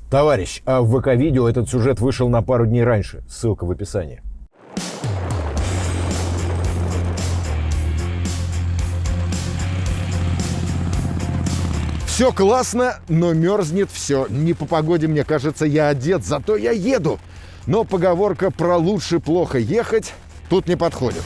Товарищ, а в ВК-видео этот сюжет вышел на пару дней раньше. Ссылка в описании. Все классно, но мерзнет все. Не по погоде, мне кажется, я одет, зато я еду. Но поговорка про лучше плохо ехать тут не подходит.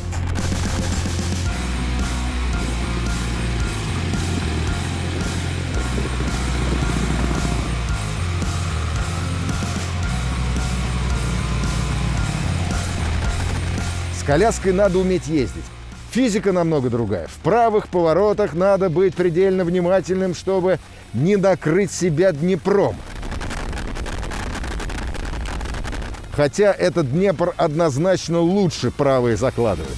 С коляской надо уметь ездить. Физика намного другая. В правых поворотах надо быть предельно внимательным, чтобы не накрыть себя Днепром. Хотя этот Днепр однозначно лучше правые закладывает.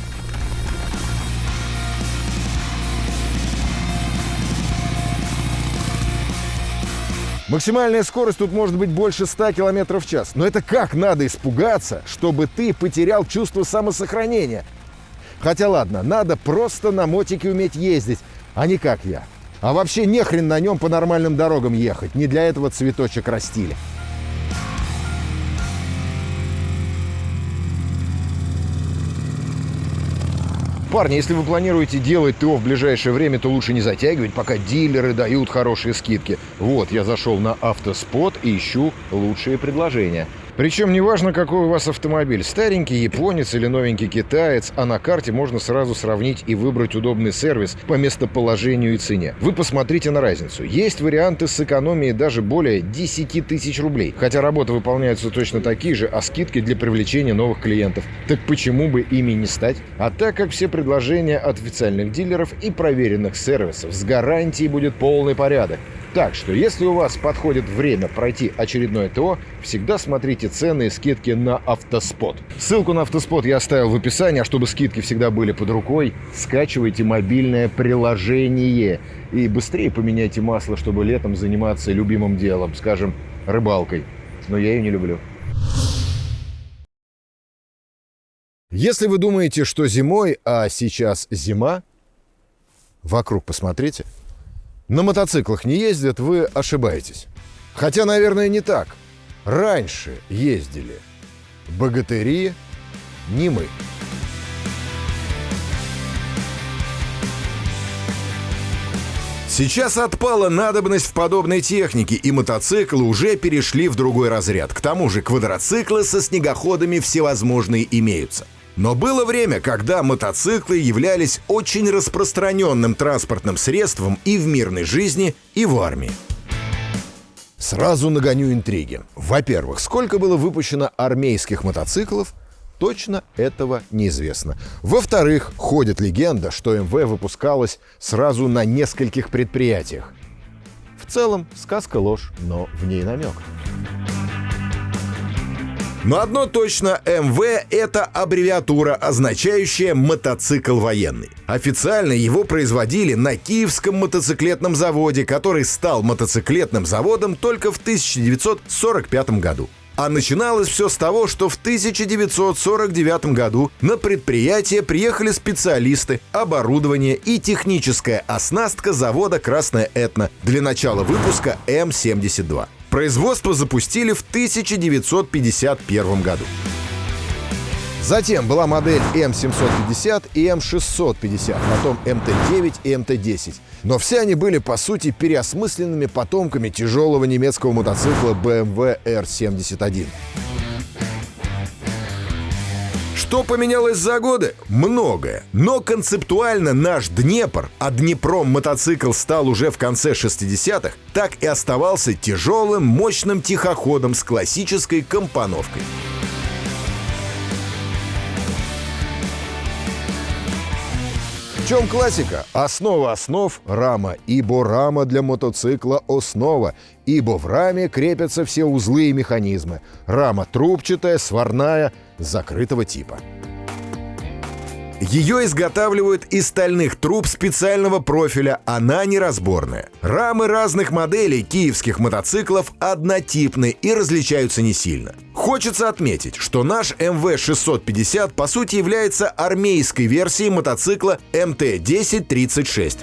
Максимальная скорость тут может быть больше 100 км в час. Но это как надо испугаться, чтобы ты потерял чувство самосохранения? Хотя ладно, надо просто на мотике уметь ездить, а не как я. А вообще нехрен на нем по нормальным дорогам ехать. Не для этого цветочек растили. Парни, если вы планируете делать ТО в ближайшее время, то лучше не затягивать, пока дилеры дают хорошие скидки. Вот, я зашел на Автоспот и ищу лучшие предложения. Причем неважно, какой у вас автомобиль, старенький японец или новенький китаец, а на карте можно сразу сравнить и выбрать удобный сервис по местоположению и цене. Вы посмотрите на разницу. Есть варианты с экономией даже более 10 тысяч рублей. Хотя работы выполняются точно такие же, а скидки для привлечения новых клиентов. Так почему бы ими не стать? А так как все предложения от официальных дилеров и проверенных сервисов, с гарантией будет полный порядок. Так что, если у вас подходит время пройти очередное ТО, всегда смотрите цены и скидки на Автоспот. Ссылку на Автоспот я оставил в описании, а чтобы скидки всегда были под рукой, скачивайте мобильное приложение и быстрее поменяйте масло, чтобы летом заниматься любимым делом, скажем, рыбалкой. Но я ее не люблю. Если вы думаете, что зимой, а сейчас зима, вокруг посмотрите. На мотоциклах не ездят, вы ошибаетесь. Хотя, наверное, не так. Раньше ездили богатыри, не мы. Сейчас отпала надобность в подобной технике, и мотоциклы уже перешли в другой разряд. К тому же квадроциклы со снегоходами всевозможные имеются. Но было время, когда мотоциклы являлись очень распространенным транспортным средством и в мирной жизни, и в армии. Сразу нагоню интриги. Во-первых, сколько было выпущено армейских мотоциклов, точно этого неизвестно. Во-вторых, ходит легенда, что МВ выпускалось сразу на нескольких предприятиях. В целом, сказка ложь, но в ней намек. Но одно точно, МВ — это аббревиатура, означающая «мотоцикл военный». Официально его производили на Киевском мотоциклетном заводе, который стал мотоциклетным заводом только в 1945 году. А начиналось все с того, что в 1949 году на предприятие приехали специалисты, оборудование и техническая оснастка завода «Красная Этна» для начала выпуска М-72. Производство запустили в 1951 году. Затем была модель М750 и М650, потом МТ-9 и МТ-10. Но все они были, по сути, переосмысленными потомками тяжелого немецкого мотоцикла BMW R71. Что поменялось за годы? Многое. Но концептуально наш Днепр, а Днепром мотоцикл стал уже в конце 60-х, так и оставался тяжелым, мощным тихоходом с классической компоновкой. В чем классика? Основа основ — рама, ибо рама для мотоцикла — основа, ибо в раме крепятся все узлы и механизмы. Рама трубчатая, сварная, закрытого типа. Ее изготавливают из стальных труб специального профиля, она неразборная. Рамы разных моделей киевских мотоциклов однотипны и различаются не сильно. Хочется отметить, что наш МВ-650 по сути является армейской версией мотоцикла МТ-1036.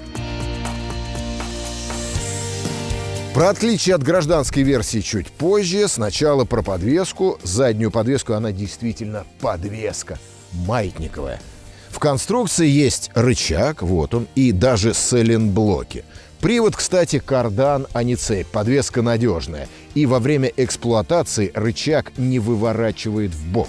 Про отличие от гражданской версии чуть позже. Сначала про подвеску. Заднюю подвеску, она действительно подвеска. Маятниковая. В конструкции есть рычаг, вот он, и даже сайлентблоки. Привод, кстати, кардан, а не цепь. Подвеска надежная. И во время эксплуатации рычаг не выворачивает в бок.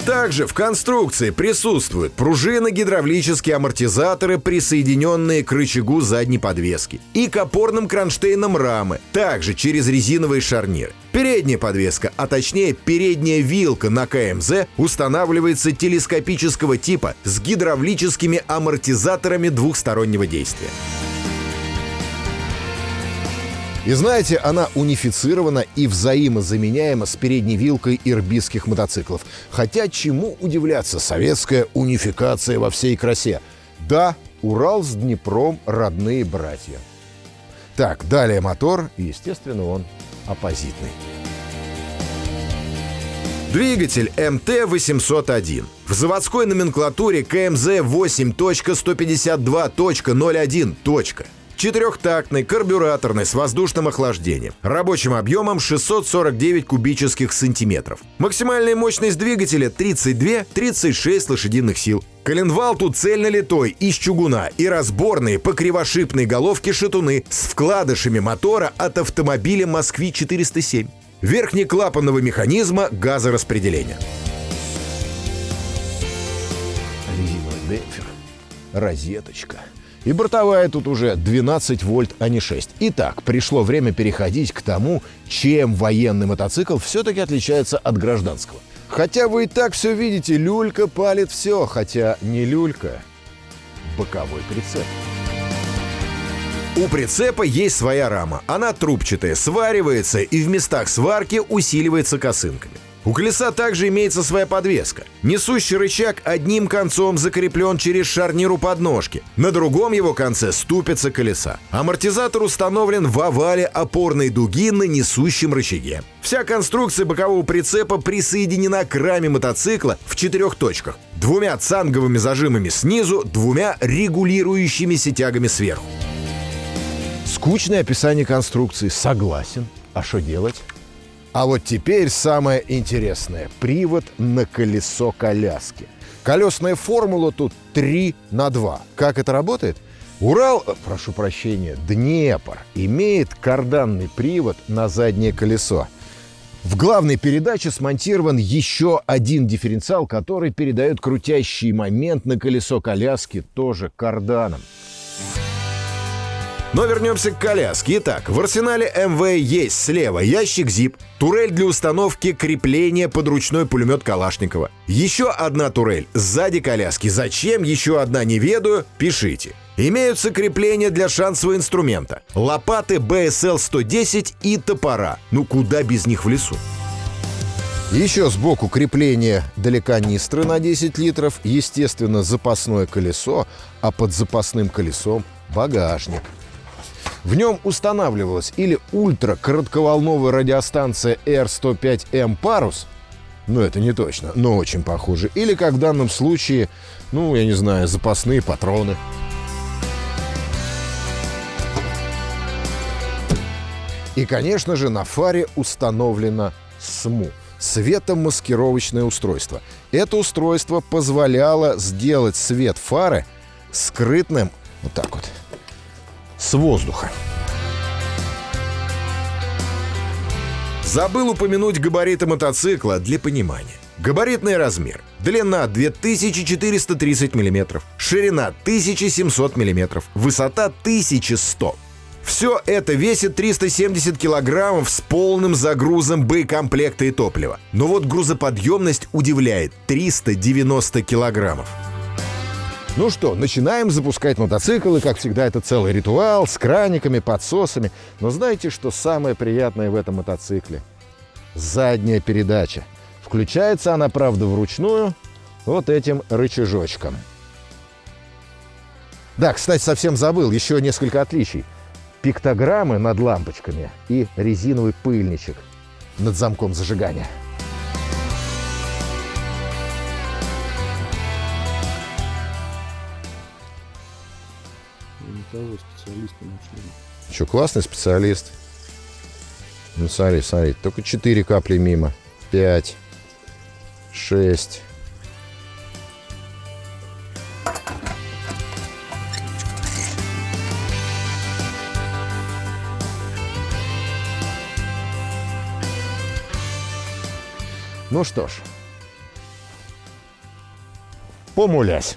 Также в конструкции присутствуют пружинно-гидравлические амортизаторы, присоединенные к рычагу задней подвески, и к опорным кронштейнам рамы, также через резиновые шарниры. Передняя подвеска, а точнее передняя вилка на КМЗ, устанавливается телескопического типа с гидравлическими амортизаторами двухстороннего действия. И знаете, она унифицирована и взаимозаменяема с передней вилкой ирбитских мотоциклов. Хотя чему удивляться, советская унификация во всей красе. Да, Урал с Днепром родные братья. Так, далее мотор, и, естественно, он оппозитный. Двигатель МТ-801. В заводской номенклатуре КМЗ 8.152.01. Четырехтактный, карбюраторный, с воздушным охлаждением. Рабочим объемом 649 кубических сантиметров. Максимальная мощность двигателя 32-36 лошадиных сил. Коленвал тут цельнолитой, из чугуна, и разборные по кривошипной головке шатуны с вкладышами мотора от автомобиля «Москвич-407». Верхнеклапанного механизма газораспределения. Резиновый демпфер. Розеточка. И бортовая тут уже 12 вольт, а не 6. Итак, пришло время переходить к тому, чем военный мотоцикл все-таки отличается от гражданского. Хотя вы и так все видите, люлька палит все. Хотя не люлька, боковой прицеп. У прицепа есть своя рама. Она трубчатая, сваривается и в местах сварки усиливается косынками. У колеса также имеется своя подвеска. Несущий рычаг одним концом закреплен через шарниру подножки. На другом его конце ступица колеса. Амортизатор установлен в овале опорной дуги на несущем рычаге. Вся конструкция бокового прицепа присоединена к раме мотоцикла в 4 точках. 2 цанговыми зажимами снизу, 2 регулирующимися тягами сверху. Скучное описание конструкции, согласен. А что делать? А вот теперь самое интересное. Привод на колесо коляски. Колесная формула тут 3/2. Как это работает? Днепр имеет карданный привод на заднее колесо. В главной передаче смонтирован еще один дифференциал, который передает крутящий момент на колесо коляски тоже карданом. Но вернемся к коляске. Итак, в арсенале МВ есть слева ящик ЗИП, турель для установки крепления под ручной пулемет Калашникова. Еще одна турель сзади коляски. Зачем еще одна, не ведаю, пишите. Имеются крепления для шансового инструмента, лопаты БСЛ-110 и топора. Ну куда без них в лесу? Еще сбоку крепление для канистры на 10 литров, естественно, запасное колесо, а под запасным колесом багажник. В нем устанавливалась или ультракоротковолновая радиостанция R105M «Парус», ну это не точно, но очень похоже, или, как в данном случае, ну, я не знаю, запасные патроны. И, конечно же, на фаре установлено СМУ – светомаскировочное устройство. Это устройство позволяло сделать свет фары скрытным, вот так вот, с воздуха. Забыл упомянуть габариты мотоцикла для понимания. Габаритный размер. Длина 2430 мм, ширина 1700 мм, высота 1100. Все это весит 370 килограммов с полным загрузом боекомплекта и топлива. Но вот грузоподъемность удивляет – 390 килограммов. Ну что, начинаем запускать мотоцикл, и, как всегда, это целый ритуал с краниками, подсосами. Но знаете, что самое приятное в этом мотоцикле? Задняя передача. Включается она, правда, вручную вот этим рычажочком. Да, кстати, совсем забыл, еще несколько отличий. Пиктограммы над лампочками и резиновый пыльничек над замком зажигания. Не того специалиста нашли. Что, классный специалист? Ну, смотри, только 4 капли мимо. 5, 6. Ну что ж, помулясь.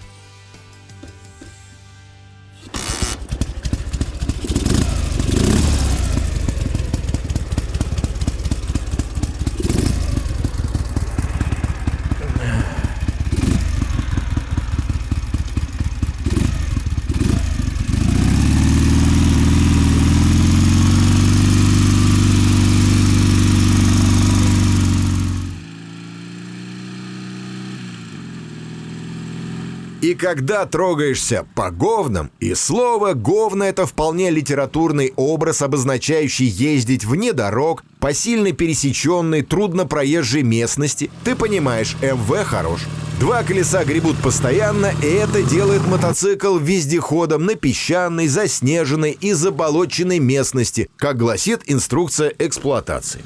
И когда трогаешься по говнам, и слово «говно» — это вполне литературный образ, обозначающий ездить вне дорог, по сильно пересеченной, труднопроезжей местности, ты понимаешь, МВ хорош. 2 колеса гребут постоянно, и это делает мотоцикл вездеходом на песчаной, заснеженной и заболоченной местности, как гласит инструкция эксплуатации.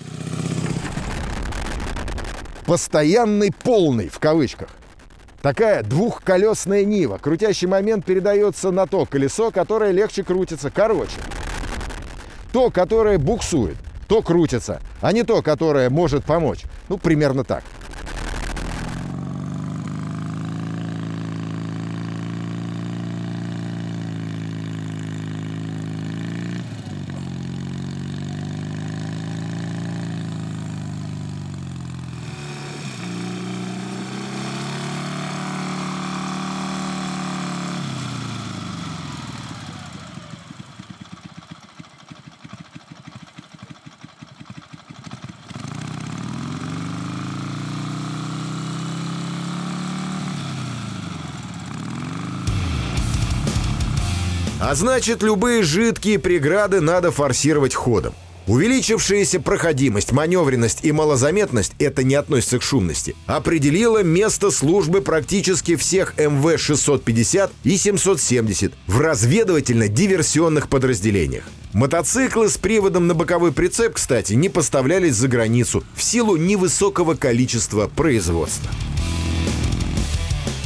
«Постоянный полный» в кавычках. Такая двухколесная Нива. Крутящий момент передается на то колесо, которое легче крутится. Короче, то, которое буксует, то крутится, а не то, которое может помочь. Ну, примерно так. А значит, любые жидкие преграды надо форсировать ходом. Увеличившаяся проходимость, маневренность и малозаметность — это не относится к шумности — определила место службы практически всех МВ-650 и 770 в разведывательно-диверсионных подразделениях. Мотоциклы с приводом на боковой прицеп, кстати, не поставлялись за границу в силу невысокого количества производства.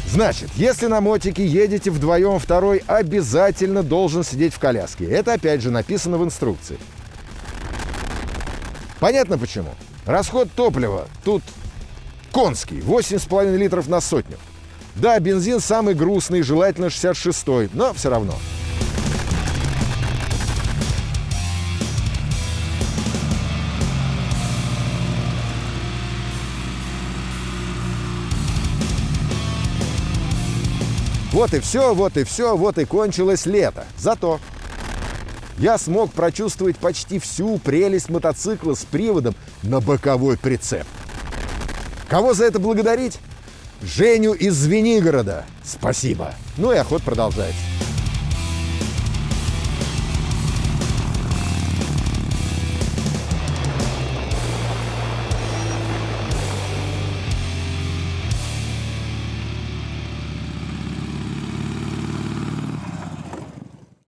Значит, если на мотике едете вдвоем, второй обязательно должен сидеть в коляске. Это опять же написано в инструкции. Понятно почему. Расход топлива тут конский, 8,5 литров на сотню. Да, бензин самый грустный, желательно 66-й, но все равно. Вот и все, вот и кончилось лето. Зато я смог прочувствовать почти всю прелесть мотоцикла с приводом на боковой прицеп. Кого за это благодарить? Женю из Звенигорода. Спасибо. Ну и охота продолжается.